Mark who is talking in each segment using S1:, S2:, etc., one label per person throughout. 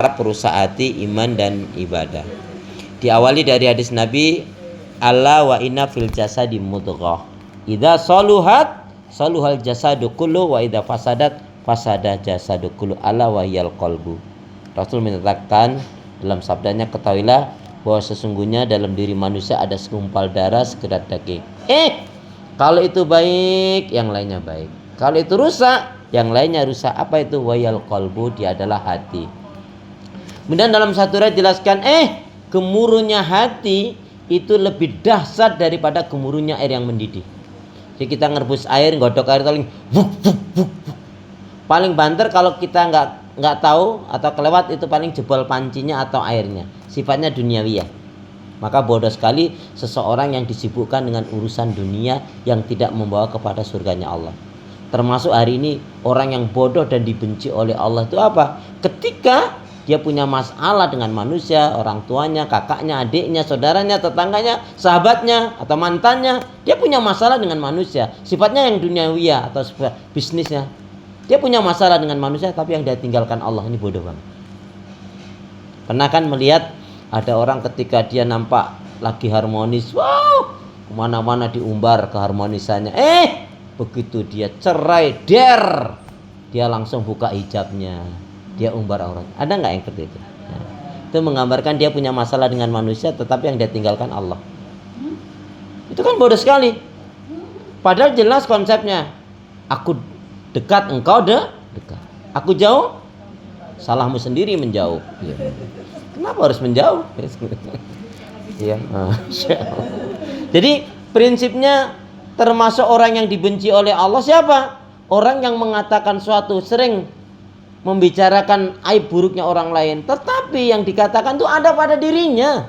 S1: perkara perusak hati, iman dan ibadah. Diawali dari hadis Nabi, ala wa inna fil jasadi mudghah. Idza saluhat saluhal jasadu kullu wa idza fasadat fasada jasadu kullu ala wa hiyal qalbu. Rasul menyatakan dalam sabdanya, ketahuilah bahwa sesungguhnya dalam diri manusia ada segumpal darah sekedar daging. Kalau itu baik, yang lainnya baik. Kalau itu rusak, yang lainnya rusak. Apa itu? Wayal qalbu, dia adalah hati. Kemudian dalam satu ayat jelaskan, gemuruhnya hati itu lebih dahsyat daripada gemuruhnya air yang mendidih. Jadi kita ngerebus air, godok air paling paling banter kalau kita nggak tahu atau kelewat, itu paling jebol pancinya atau airnya. Sifatnya duniawiyah. Maka bodoh sekali seseorang yang disibukkan dengan urusan dunia yang tidak membawa kepada surganya Allah. Termasuk hari ini orang yang bodoh dan dibenci oleh Allah itu apa? Ketika dia punya masalah dengan manusia, orang tuanya, kakaknya, adiknya, saudaranya, tetangganya, sahabatnya, atau mantannya, dia punya masalah dengan manusia. Sifatnya yang duniawiyah atau bisnisnya. Dia punya masalah dengan manusia, tapi yang dia tinggalkan Allah, ini bodoh banget. Pernah kan melihat ada orang ketika dia nampak lagi harmonis, wow, kemana-mana diumbar keharmonisannya. Begitu dia cerai, dia langsung buka hijabnya, dia umbar aurat. Ada nggak yang seperti itu? Itu menggambarkan dia punya masalah dengan manusia, tetapi yang dia tinggalkan Allah. Itu kan bodoh sekali. Padahal jelas konsepnya. Aku dekat, engkau dekat. Aku jauh, salahmu sendiri menjauh. Kenapa harus menjauh? Ya, jadi prinsipnya termasuk orang yang dibenci oleh Allah siapa? Orang yang mengatakan suatu, sering membicarakan aib buruknya orang lain, tetapi yang dikatakan itu ada pada dirinya.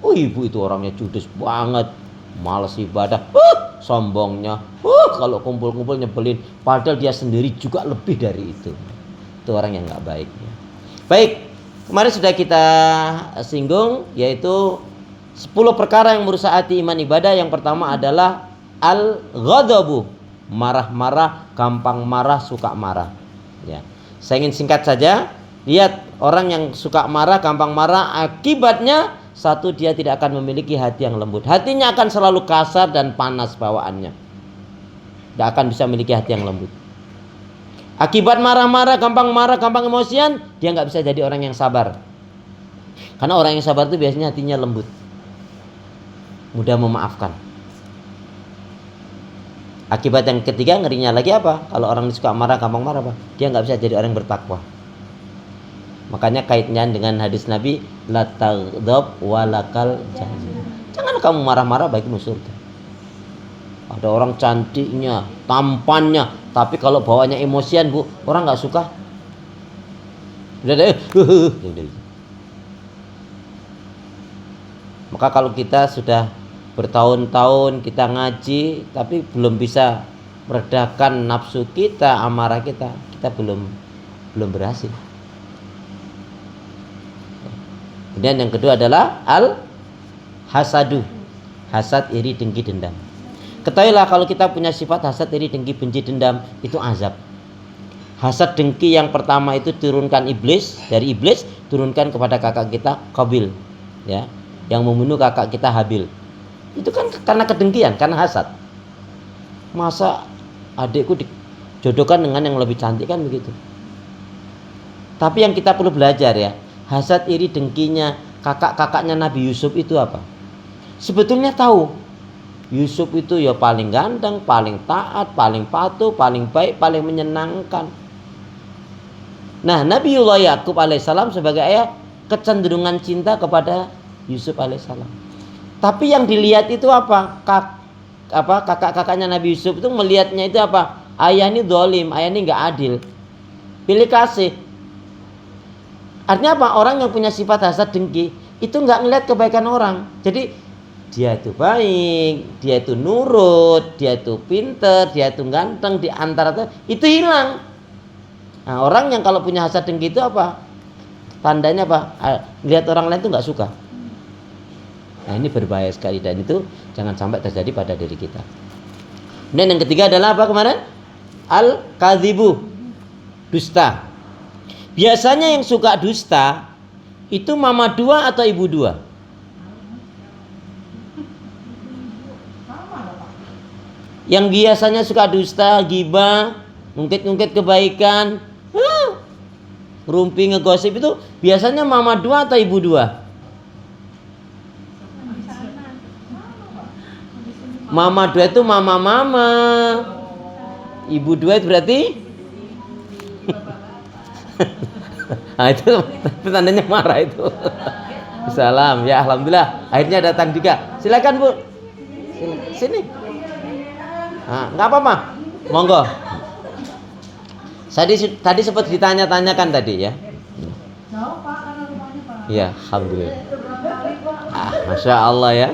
S1: Ibu itu orangnya judes banget, malas ibadah, sombongnya, kalau kumpul-kumpul nyebelin, padahal dia sendiri juga lebih dari itu. Itu orang yang nggak baik. Baik, kemarin sudah kita singgung, yaitu 10 perkara yang merusak hati, iman, ibadah. Yang pertama adalah al-ghadabu, marah-marah, gampang marah, suka marah. Ya, saya ingin singkat saja. Lihat orang yang suka marah, gampang marah, akibatnya satu, dia tidak akan memiliki hati yang lembut. Hatinya akan selalu kasar dan panas bawaannya. Tidak akan bisa memiliki hati yang lembut. Akibat marah-marah, gampang emosian, dia nggak bisa jadi orang yang sabar. Karena orang yang sabar itu biasanya hatinya lembut, mudah memaafkan. Akibat yang ketiga, ngerinya lagi apa? Kalau orang suka marah, gampang marah, apa? Dia nggak bisa jadi orang yang bertakwa. Makanya kaitnya dengan hadis Nabi, la taghdab walakal jannah. Jangan kamu marah-marah, bagimu surga. Ada orang cantiknya, tampannya, tapi kalau bawanya emosian, Bu, orang nggak suka. Maka kalau kita sudah bertahun-tahun kita ngaji, tapi belum bisa meredakan nafsu kita, amarah kita, kita belum berhasil. Kemudian yang kedua adalah al-hasadu, hasad, iri, dengki, dendam. Ketahuilah kalau kita punya sifat hasad, iri, dengki, benci, dendam, itu azab. Hasad, dengki yang pertama itu turunkan iblis, dari iblis turunkan kepada kakak kita Qabil, ya, yang membunuh kakak kita Habil. Itu kan karena kedengkian, karena hasad. Masa adikku dijodohkan dengan yang lebih cantik, kan begitu. Tapi yang kita perlu belajar ya, hasad, iri, dengkinya kakak-kakaknya Nabi Yusuf itu apa? Sebetulnya tahu Yusuf itu ya paling ganteng, paling taat, paling patuh, paling baik, paling menyenangkan. Nah, Nabiullah Yakub alaihissalam sebagai ayah kecenderungan cinta kepada Yusuf alaihissalam. Tapi yang dilihat itu apa? Kakak-kakaknya Nabi Yusuf itu melihatnya itu apa? Ayah ini zalim, ayah ini nggak adil. Pilih kasih. Artinya apa? Orang yang punya sifat hasad, dengki itu nggak ngelihat kebaikan orang. Jadi dia itu baik, dia itu nurut, dia itu pinter, dia itu ganteng, di antara itu hilang. Nah, orang yang kalau punya hasad, dengki itu apa? Tandanya apa? Lihat orang lain itu nggak suka. Nah, ini berbahaya sekali dan itu jangan sampai terjadi pada diri kita. Dan yang ketiga adalah apa kemarin? Al-kadhibu, dusta. Biasanya yang suka dusta itu mama dua atau ibu dua? Yang biasanya suka dusta, ghibah, ngungkit-ngungkit kebaikan, ngerumpi, ngegosip itu biasanya mama dua atau ibu dua? Mama dua itu mama. Ibu dua itu berarti nah itu tandanya marah itu. Salam ya, alhamdulillah akhirnya datang juga. Silakan Bu. Sini. Nah, nggak apa-apa. Monggo. Tadi sempat ditanya-tanyakan tadi ya. Ya, alhamdulillah. Masya Allah ya.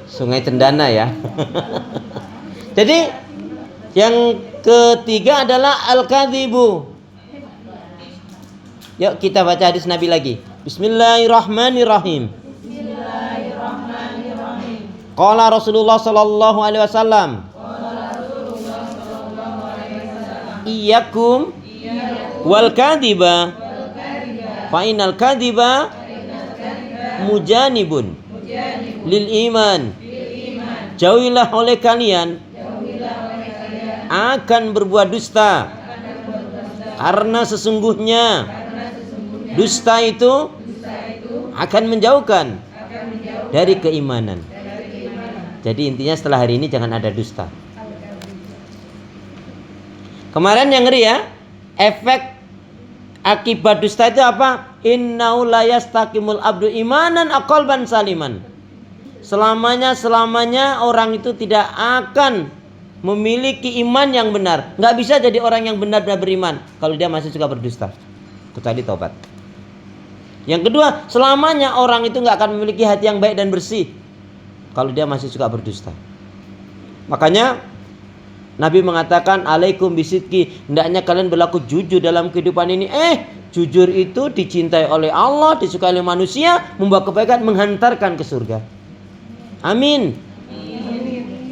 S1: Sungai Cendana ya. Jadi yang ketiga adalah al-kadzibu. Yuk kita baca hadis Nabi lagi. Bismillahirrahmanirrahim. Qala Rasulullah sallallahu alaihi wasallam. Iyyakum wal kadziba. Fa innal kadziba mujanibun lil iman. Jauhilah oleh kalian akan berbuat dusta, karena sesungguhnya dusta itu akan menjauhkan dari keimanan. Jadi intinya setelah hari ini jangan ada dusta. Kemarin yang ngeri ya, efek akibat dusta itu apa? Innahu la yastaqimul abdu imanan aqalban saliman. Selamanya orang itu tidak akan memiliki iman yang benar. Nggak bisa jadi orang yang benar-benar beriman kalau dia masih suka berdusta, kecuali taubat. Yang kedua, selamanya orang itu nggak akan memiliki hati yang baik dan bersih kalau dia masih suka berdusta. Makanya Nabi mengatakan alaikum bisidqi, hendaknya kalian berlaku jujur dalam kehidupan ini. Jujur itu dicintai oleh Allah, disukai oleh manusia, membawa kebaikan, menghantarkan ke surga. Amin.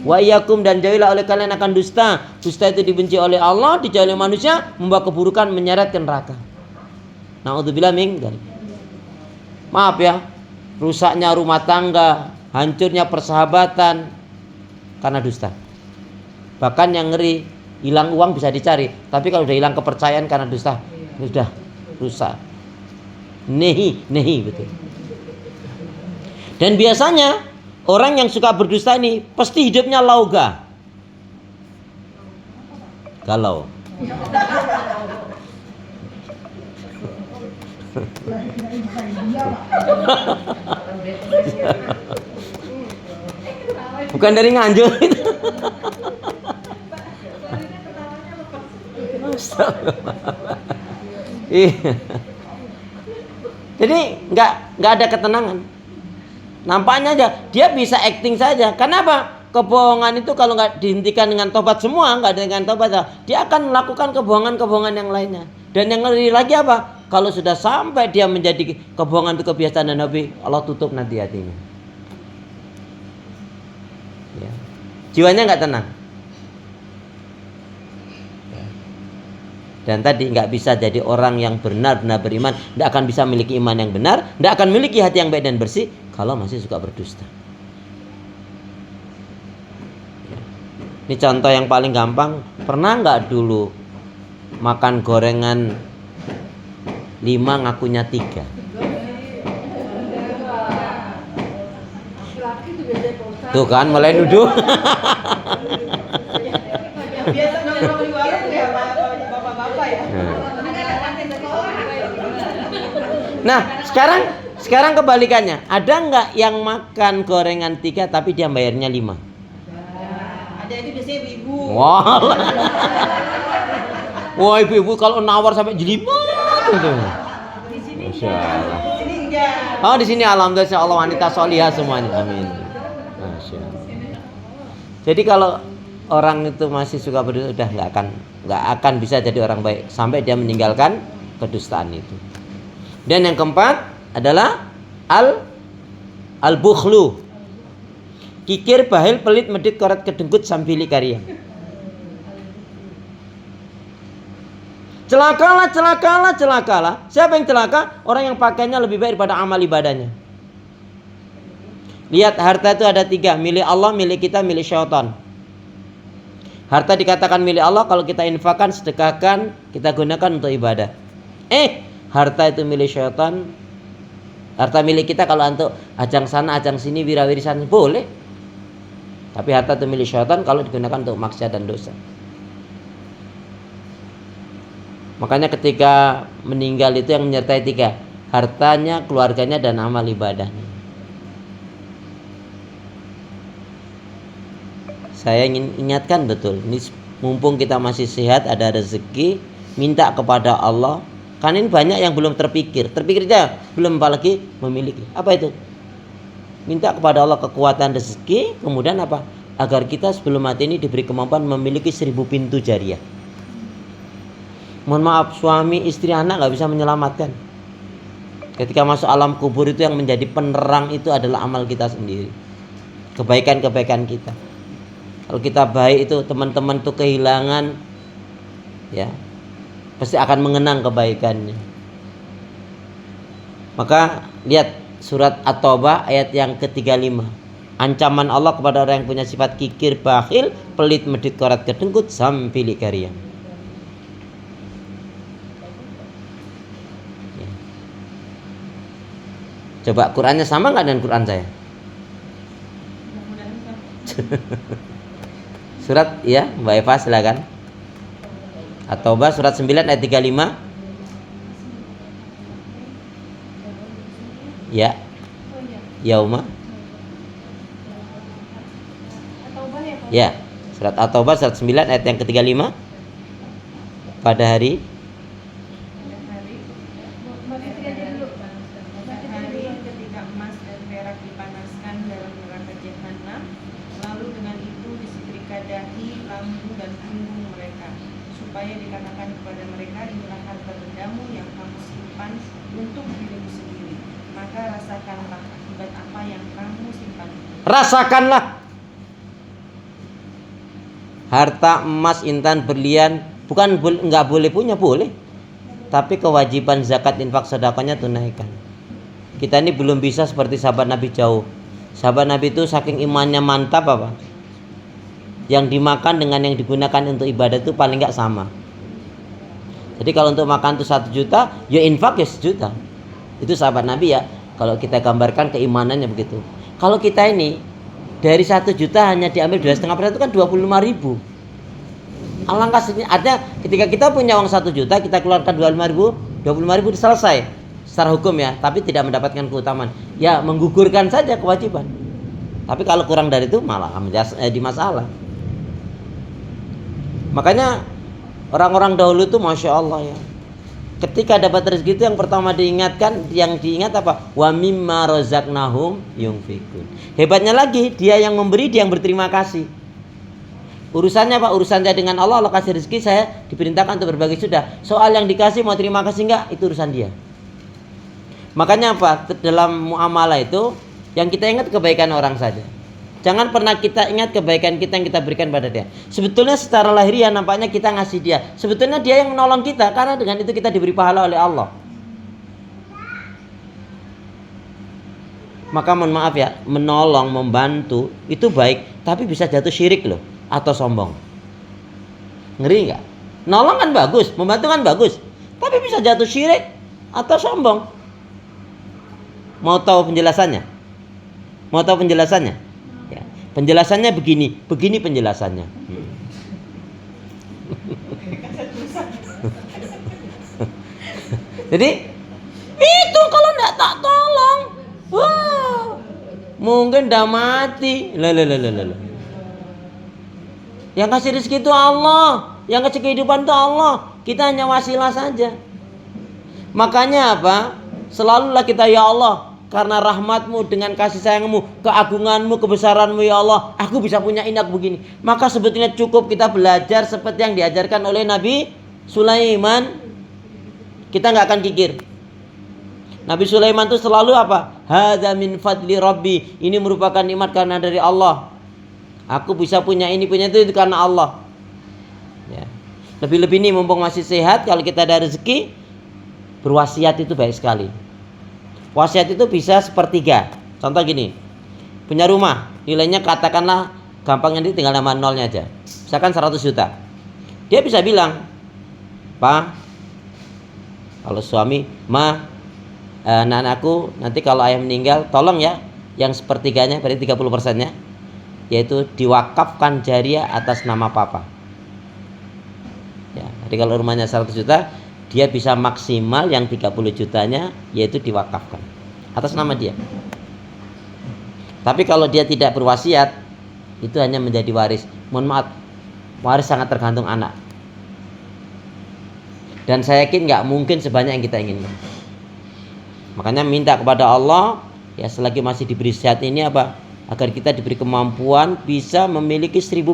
S1: Wa iyyakum, dan jauhilah oleh kalian akan dusta. Dusta itu dibenci oleh Allah, dijauhi oleh manusia, membawa keburukan, menyeret ke neraka. Na'udzubillah min dzalik. Maaf ya, rusaknya rumah tangga, hancurnya persahabatan karena dusta. Bahkan yang ngeri, hilang uang bisa dicari, tapi kalau udah hilang kepercayaan karena dusta, sudah rusak. Nehi betul. Dan biasanya orang yang suka berdusta ini pasti hidupnya lauga, galau. Bukan dari Nganjuk. Jadi nggak ada ketenangan. Nampaknya aja dia bisa acting saja. Kenapa? Kebohongan itu kalau nggak dihentikan dengan tobat semua, nggak dengan tobat, dia akan melakukan kebohongan yang lainnya. Dan yang ngeri lagi apa? Kalau sudah sampai dia menjadi kebohongan itu kebiasaan dan hobi, Allah tutup nanti hatinya. Ya. Jiwanya nggak tenang. Ya. Dan tadi nggak bisa jadi orang yang benar-benar beriman, nggak akan bisa memiliki iman yang benar, nggak akan memiliki hati yang baik dan bersih kalau masih suka berdusta. Ya. Ini contoh yang paling gampang. Pernah nggak dulu makan gorengan 5 ngakunya 3? Tuh kan mulai nuduh. Biasa nongkrong di warung ya bapak-bapak ya. Nah, sekarang kebalikannya. Ada nggak yang makan gorengan 3 tapi dia bayarnya 5? Ada, itu biasanya ibu. Wah, ibu-ibu kalau nawar sampai jelimet gitu. Masya Allah. Oh, di sini alhamdulillah Allah wanita solihah semuanya. Amin. Masya Allah. Jadi kalau orang itu masih suka berdusta, udah nggak akan bisa jadi orang baik sampai dia meninggalkan kedustaan itu. Dan yang keempat adalah al-bukhlu. Kikir, bahil, pelit, medit, koret, kedengkut, sambili, karya. Celakalah, celakalah, celakalah. Siapa yang celaka? Orang yang pakainya lebih baik daripada amal ibadahnya. Lihat, harta itu ada 3, milik Allah, milik kita, milik syaitan. Harta dikatakan milik Allah kalau kita infakkan, sedekahkan, kita gunakan untuk ibadah. Harta itu milik syaitan. Harta milik kita kalau untuk ajang sana, ajang sini, wirawirisan boleh. Tapi harta itu milik syaitan kalau digunakan untuk maksiat dan dosa. Makanya ketika meninggal itu yang menyertai 3, hartanya, keluarganya, dan amal ibadahnya. Saya ingin ingatkan betul, ini mumpung kita masih sehat, ada rezeki, minta kepada Allah. Kan ini banyak yang belum terpikir aja belum, apalagi memiliki. Apa itu? Minta kepada Allah kekuatan rezeki, kemudian apa? Agar kita sebelum mati ini diberi kemampuan memiliki 1000 pintu jariah. Mohon maaf, suami, istri, anak gak bisa menyelamatkan. Ketika masuk alam kubur itu yang menjadi penerang itu adalah amal kita sendiri, kebaikan-kebaikan kita. Kalau kita baik itu teman-teman tuh kehilangan, ya pasti akan mengenang kebaikannya. Maka lihat surat At-Taubah ayat yang ke-35. Ancaman Allah kepada orang yang punya sifat kikir, bakhil, pelit, medit, korat, kedengkut, sampili karya. Coba Qurannya sama nggak dengan Quran saya? Surat ya, Mbak Eva silakan. At-Taubah surat 9 ayat 35. Ya. Yauma. Ya, surat At-Taubah surat 9 ayat yang ke-35. Pada hari
S2: ketika emas dan perak dipanaskan dalam neraka jahanam, lalu dengan itu disetrika dahi, lampu dan punggung mereka, supaya dikatakan kepada mereka, inilah harta bendamu yang kamu simpan untuk dirimu sendiri, maka rasakanlah akibat apa yang kamu simpan.
S1: Rasakanlah. Harta emas, intan, berlian bukan nggak boleh punya, boleh. Tapi kewajiban zakat, infak, sedekahnya tunaikan. Kita ini belum bisa seperti sahabat Nabi, jauh. Sahabat Nabi itu saking imannya mantap apa? Yang dimakan dengan yang digunakan untuk ibadah itu paling nggak sama. Jadi kalau untuk makan itu 1 juta, ya infak ya 1 juta. Itu sahabat Nabi ya. Kalau kita gambarkan keimanannya begitu. Kalau kita ini dari 1 juta hanya diambil 2,5% itu kan 25.000. Alangkah sedihnya. Artinya ketika kita punya uang 1 juta, kita keluarkan 25.000 itu selesai secara hukum ya, tapi tidak mendapatkan keutamaan. Ya menggugurkan saja kewajiban. Tapi kalau kurang dari itu malah di masalah. Makanya orang-orang dahulu itu masya Allah ya, ketika dapat rezeki itu yang pertama diingatkan, yang diingat apa? Wa mimma razaqnahum yunfikun. Hebatnya lagi, dia yang memberi, dia yang berterima kasih. Urusannya apa? Urusannya dengan Allah, Allah kasih rezeki, saya diperintahkan untuk berbagi, sudah. Soal yang dikasih mau terima kasih enggak, itu urusan dia. Makanya apa? Dalam muamalah itu yang kita ingat kebaikan orang saja. Jangan pernah kita ingat kebaikan kita yang kita berikan pada dia. Sebetulnya secara lahiriah nampaknya kita ngasih dia. Sebetulnya dia yang menolong kita, karena dengan itu kita diberi pahala oleh Allah. Maka mohon maaf ya, menolong, membantu itu baik, tapi bisa jatuh syirik loh, atau sombong. Ngeri nggak? Nolong kan bagus, membantu kan bagus, tapi bisa jatuh syirik atau sombong. Mau tahu penjelasannya? Mau tahu penjelasannya? Ya. Penjelasannya begini penjelasannya. Jadi itu kalau enggak tak tolong, wah, mungkin udah mati. Lah. Yang kasih rezeki itu Allah, yang kasih kehidupan itu Allah. Kita hanya wasilah saja. Makanya apa? Selalulah kita, ya Allah, karena rahmatmu, dengan kasih sayangmu, keagunganmu, kebesaranmu ya Allah, aku bisa punya inak begini. Maka sebetulnya cukup kita belajar seperti yang diajarkan oleh Nabi Sulaiman. Kita nggak akan kikir. Nabi Sulaiman itu selalu apa? Hadza min fadli Rabbi. Ini merupakan nikmat karena dari Allah. Aku bisa punya ini, punya itu karena Allah. Ya. Lebih-lebih nih mumpung masih sehat, kalau kita ada rezeki, berwasiat itu baik sekali. Wasiat itu bisa sepertiga. Contoh gini, punya rumah, nilainya katakanlah gampangnya nanti tinggal nama nolnya aja. Misalkan 100 juta. Dia bisa bilang, Pak, kalau suami, anak-anakku nanti kalau ayah meninggal, tolong ya, yang sepertiganya, berarti 30%-nya, yaitu diwakafkan jariah atas nama papa. Ya, jadi kalau rumahnya 100 juta, dia bisa maksimal yang 30 jutanya yaitu diwakafkan atas nama dia. Tapi kalau dia tidak berwasiat, itu hanya menjadi waris. Mohon maaf, waris sangat tergantung anak. Dan saya yakin nggak mungkin sebanyak yang kita inginkan. Makanya minta kepada Allah, ya selagi masih diberi sehat ini apa? Agar kita diberi kemampuan bisa memiliki 1000